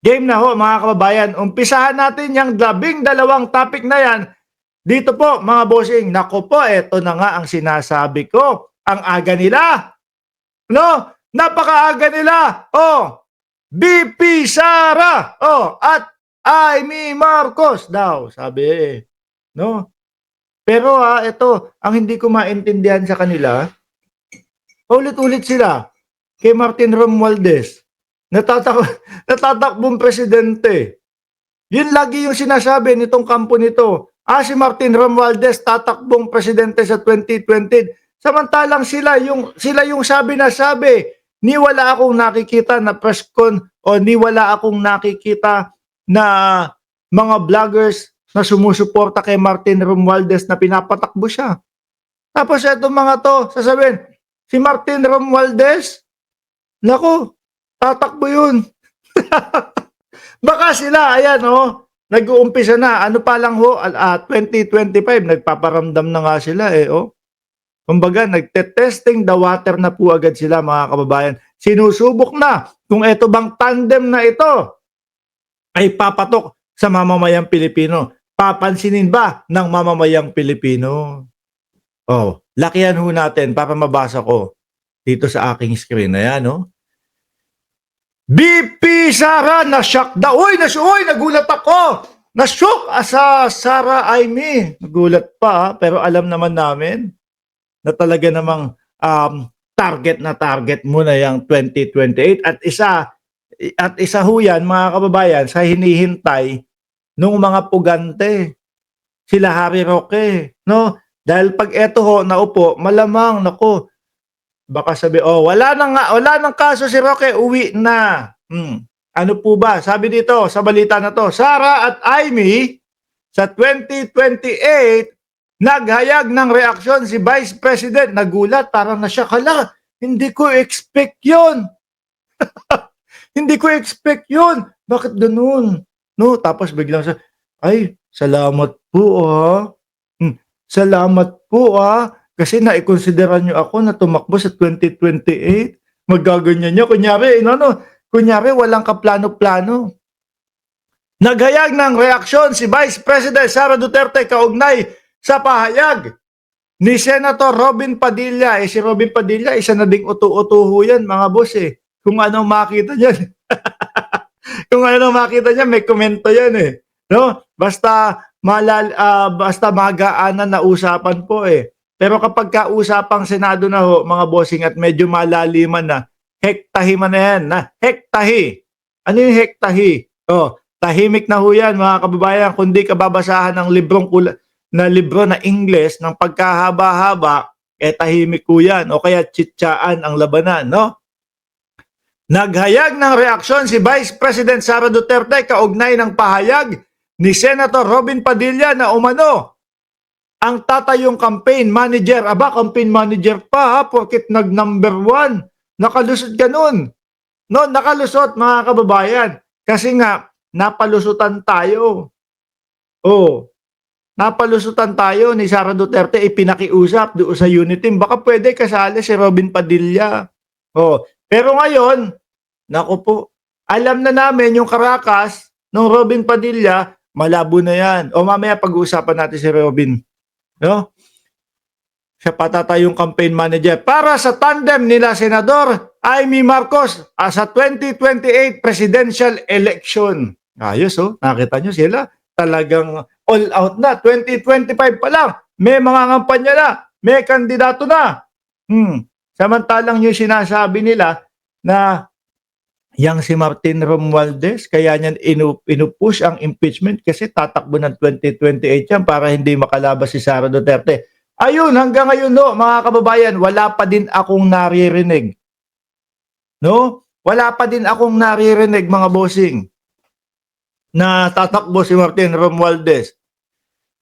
Game na ho mga kababayan. Umpisahan natin yung 12 topic na yan. Dito po mga bossing. Naku po, eto na nga ang sinasabi ko. Ang aga nila. No? Napakaaga nila. Oh, BP Sara. Oh, at Amy Marcos daw. Sabi. No? Pero ito, ang hindi ko maintindihan sa kanila, ulit-ulit sila kay Martin Romualdez. Natatakbong presidente. Yun lagi yung sinasabi nitong kampo nito. Si Martin Romualdez tatakbong presidente sa 2020. Samantalang sila yung sabi na sabi, ni wala akong nakikita na press con o ni wala akong nakikita na mga vloggers na sumusuporta kay Martin Romualdez na pinapatakbo siya. Tapos etong mga to, sasabihin, si Martin Romualdez, nako, tatakbo yun. Baka sila, ayan nag-uumpisa na. Ano pa lang ho, 2025, nagpaparamdam na nga sila Kumbaga, nagte-testing the water na po agad sila mga kababayan. Sinusubok na kung ito bang tandem na ito ay papatok sa mamamayang Pilipino. Papansinin ba ng mamamayang Pilipino? Lakihan ho natin para mabasa ko dito sa aking screen. Ayan, BP Sara, na-shock daw. Uy, nagulat ako. Na-shock sa Sara Amy. Nagulat pa, pero alam naman namin na talaga namang target na target muna yung 2028. At isa ho yan, mga kababayan, sa hinihintay nung mga pugante. Sila Harry Roque. No? Dahil pag eto ho, naupo, malamang, nako, baka sabi, wala nang kaso si Roque, uwi na. Ano po ba? Sabi dito, sa balita na to, Sara at Amy, sa 2028, naghayag ng reaksyon si Vice President. Nagulat, parang nasya, hala, hindi ko expect yun. Hindi ko expect yun. Bakit ganun? No, tapos biglang sa, ay, salamat po Salamat po kasi naikonsidera nyo ako na tumakbo sa 2028. Magaganyan nyo. Kunyari walang kaplano-plano. Naghayag ng reaksyon si Vice President Sara Duterte kaugnay sa pahayag ni Senator Robin Padilla. Si Robin Padilla, isa na ding utu-utuho yan mga boss Kung anong makita niyan. Kung anong makita niya, may komento yan No? Basta magaanan na usapan po Pero kapag kausapang Senado na ho, mga bossing, at medyo malaliman na, hektahi man na yan, hektahi. Ano yung hektahi? Tahimik na ho yan, mga kababayan, kundi kababasahan ng libro na Ingles, ng pagkahaba-haba, tahimik ho yan, o kaya tsitsaan ang labanan, no? Naghayag ng reaksyon si Vice President Sara Duterte kaugnay ng pahayag ni Senator Robin Padilla na umano ang tatayong campaign manager. Campaign manager pa porket nag-number 1. Nakalusot ka nun. No, nakalusot mga kababayan. Kasi nga, napalusutan tayo. Napalusutan tayo ni Sara Duterte, ipinakiusap doon sa Uniteam. Baka pwede kasali si Robin Padilla. Pero ngayon, naku po, alam na namin yung karakas ng Robin Padilla, malabo na yan. Mamaya pag-uusapan natin si Robin. No? Siya patatayong campaign manager para sa tandem nila Senador Amy Marcos sa 2028 presidential election. Ayos nakita nyo sila. Talagang all out na. 2025 pa lang. May mga kampanya na. May kandidato na. Samantalang yung sinasabi nila na yang si Martin Romualdez, kaya niyan inupush ang impeachment kasi tatakbo ng 2028 yan para hindi makalabas si Sara Duterte. Ayun, hanggang ngayon mga kababayan, wala pa din akong naririnig. No? Wala pa din akong naririnig, mga bossing, na tatakbo si Martin Romualdez.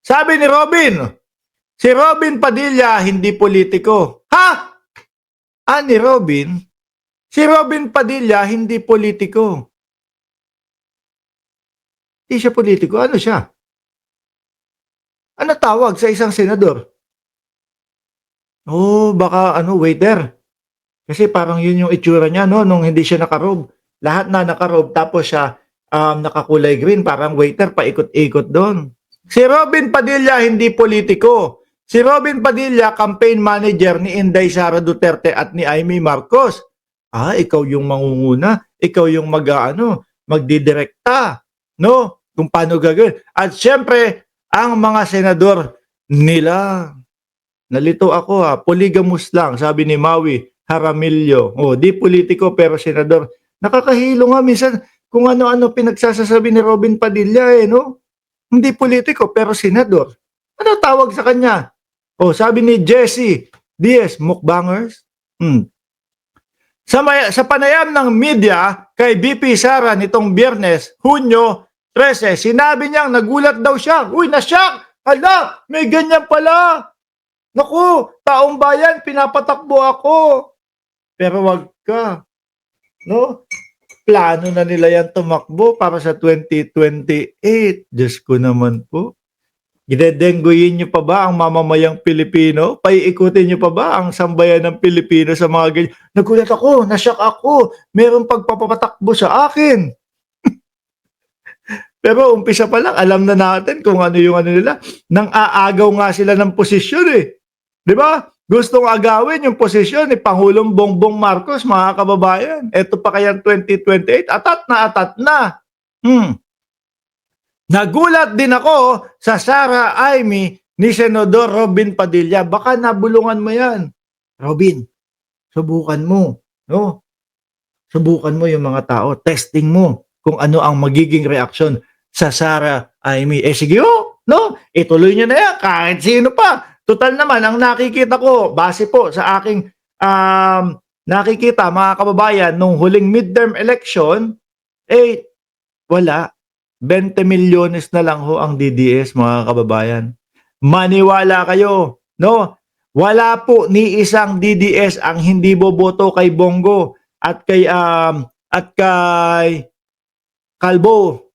Sabi ni Robin, si Robin Padilla hindi politiko. Ni Robin? Si Robin Padilla hindi politiko. Hindi siya politiko. Ano siya? Ano tawag sa isang senador? Baka waiter. Kasi parang yun yung itsura niya nung hindi siya nakarob. Lahat na nakarob tapos siya nakakulay green, parang waiter paikot-ikot doon. Si Robin Padilla hindi politiko. Si Robin Padilla, campaign manager ni Inday Sara Duterte at ni Amy Marcos. Ikaw yung mangunguna, ikaw yung magdidirekta, no? Kung paano gagawin. At syempre, ang mga senador nila. Nalito ako polygamous lang, sabi ni Maui Jaramillo. Di politiko pero senador. Nakakahilo nga minsan kung ano-ano pinagsasasabi ni Robin Padilla no? Hindi politiko pero senador. Ano tawag sa kanya? Sabi ni Jesse Diaz, mukbangers. Sa panayam ng media kay BP Sara nitong Biyernes, Hunyo 13, sinabi niyang nagulat daw siya. Uy, nasyak! Hala, may ganyan pala! Naku, taong bayan, pinapatakbo ako. Pero wag ka. No? Plano na nila yan tumakbo para sa 2028. Diyos ko naman po. Gidedengguyin nyo pa ba ang mamamayang Pilipino? Paiikutin nyo pa ba ang sambayan ng Pilipino sa mga ganyan? Nagulat ako, nasyak ako. Merong pagpapatakbo sa akin. Pero umpisa pa lang, alam na natin kung ano yung nila. Nang aagaw nga sila ng posisyon Di ba? Gustong agawin yung posisyon ni Pangulong Bongbong Marcos, mga kababayan. Ito pa kayang 2028, atat na. Nagulat din ako sa Sara Amy ni Senador Robin Padilla. Baka nabulungan mo yan. Robin, subukan mo. No? Subukan mo yung mga tao. Testing mo kung ano ang magiging reaksyon sa Sara Amy. Sige no? Ituloy nyo na yan. Kahit sino pa. Total naman, ang nakikita ko, base po sa aking nakikita, mga kababayan, nung huling midterm election, wala. 20 milyones na lang ho ang DDS, mga kababayan. Maniwala kayo, no? Wala po ni isang DDS ang hindi boboto kay Bongo at kay Kalbo.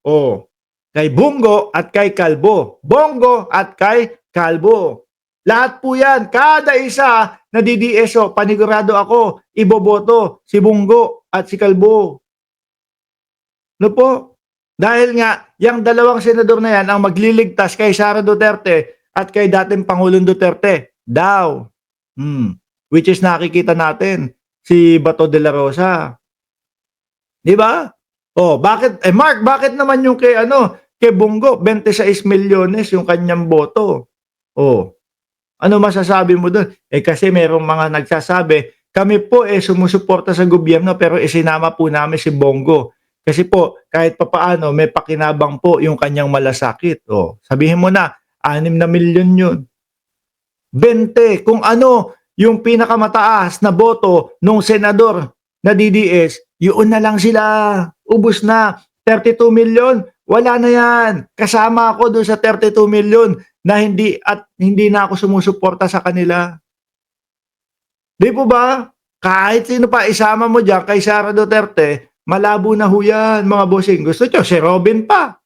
Kay Bongo at kay Kalbo. Bongo at kay Kalbo. Lahat po yan, kada isa na DDS panigurado ako, iboboto si Bongo at si Kalbo. No po? Dahil nga, yung dalawang senador na yan ang magliligtas kay Sara Duterte at kay dating Pangulong Duterte. Daw. Which is nakikita natin, si Bato de la Rosa. Di ba? Bakit? Mark, bakit naman yung kay Bongo, 26 milyones yung kanyang boto? Ano masasabi mo doon? Kasi merong mga nagsasabi, kami po sumusuporta sa gobyerno pero isinama po namin si Bongo. Kasi po, kahit papaano, may pakinabang po yung kanyang malasakit. Sabihin mo na, 6 na milyon yun. 20, kung ano yung pinakamataas na boto nung senador na DDS, yun na lang sila. Ubus na. 32 milyon, wala na yan. Kasama ako doon sa 32 milyon na hindi na ako sumusuporta sa kanila. Di po ba? Kahit sino pa isama mo dyan kay Sara Duterte, malabo na ho yan, mga bossing. Gusto nyo, si Robin pa.